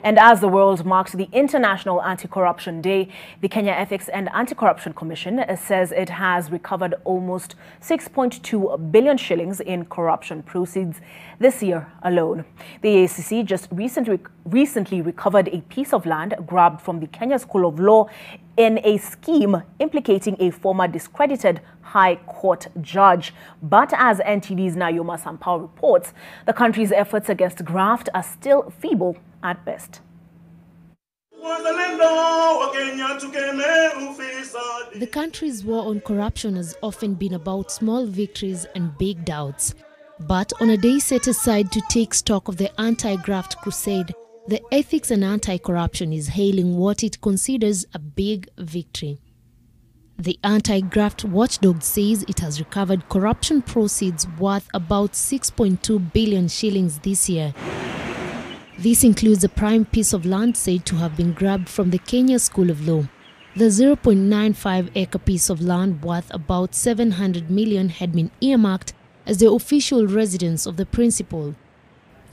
And as the world marks the International Anti-Corruption Day, the Kenya Ethics and Anti-Corruption Commission says it has recovered almost 6.2 billion shillings in corruption proceeds this year alone. The EACC just recently recovered a piece of land grabbed from the Kenya School of Law in a scheme implicating a former discredited High Court judge. But as NTV's Nayoma Sampao reports, the country's efforts against graft are still feeble at best. The country's war on corruption has often been about small victories and big doubts. But on a day set aside to take stock of the anti-graft crusade, the Ethics and Anti-Corruption is hailing what it considers a big victory. The anti-graft watchdog says it has recovered corruption proceeds worth about 6.2 billion shillings this year. This includes a prime piece of land said to have been grabbed from the Kenya School of Law. The 0.95-acre piece of land worth about 700 million had been earmarked as the official residence of the principal.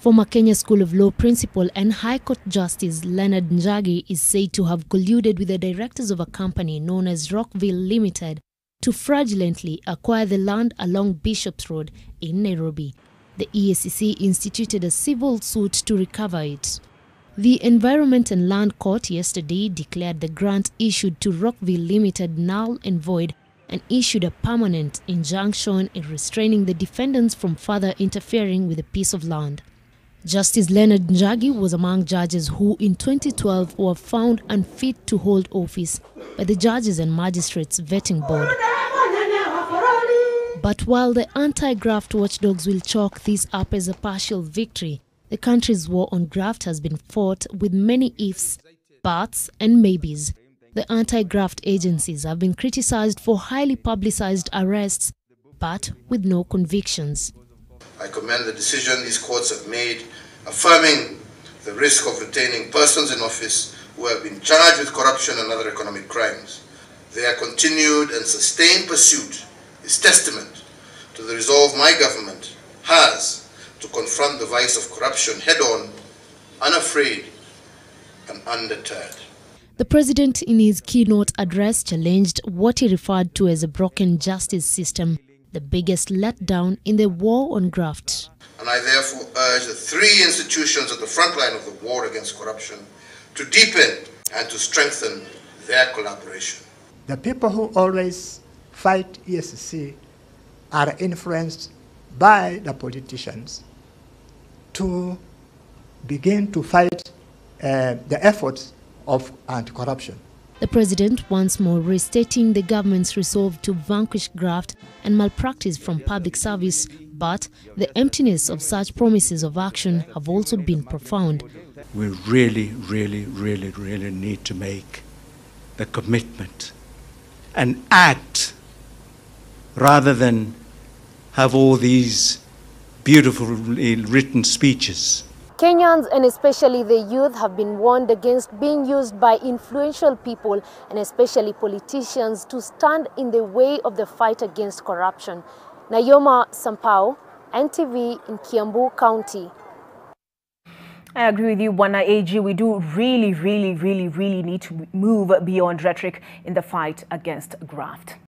Former Kenya School of Law principal and High Court Justice Leonard Njagi is said to have colluded with the directors of a company known as Rockville Limited to fraudulently acquire the land along Bishop's Road in Nairobi. The EACC instituted a civil suit to recover it. The Environment and Land Court yesterday declared the grant issued to Rockville Limited null and void and issued a permanent injunction in restraining the defendants from further interfering with a piece of land. Justice Leonard Njagi was among judges who in 2012 were found unfit to hold office by the Judges and Magistrates Vetting Board. But while the anti-graft watchdogs will chalk this up as a partial victory, the country's war on graft has been fought with many ifs, buts and maybes. The anti-graft agencies have been criticized for highly publicized arrests, but with no convictions. I commend the decision these courts have made, affirming the risk of retaining persons in office who have been charged with corruption and other economic crimes. Their continued and sustained pursuit is testament to the resolve my government has to confront the vice of corruption head-on, unafraid and undeterred. The president in his keynote address challenged what he referred to as a broken justice system, the biggest letdown in the war on graft. And I therefore urge the three institutions at the front line of the war against corruption to deepen and to strengthen their collaboration. The people who always fight EACC are influenced by the politicians to begin to fight the efforts of anti-corruption. The president once more restating the government's resolve to vanquish graft and malpractice from public service, but the emptiness of such promises of action have also been profound. We really need to make the commitment and act rather than have all these beautifully written speeches. Kenyans and especially the youth have been warned against being used by influential people and especially politicians to stand in the way of the fight against corruption. Nayoma Sampao, NTV in Kiambu County. I agree with you, Wana AG. We do really need to move beyond rhetoric in the fight against graft.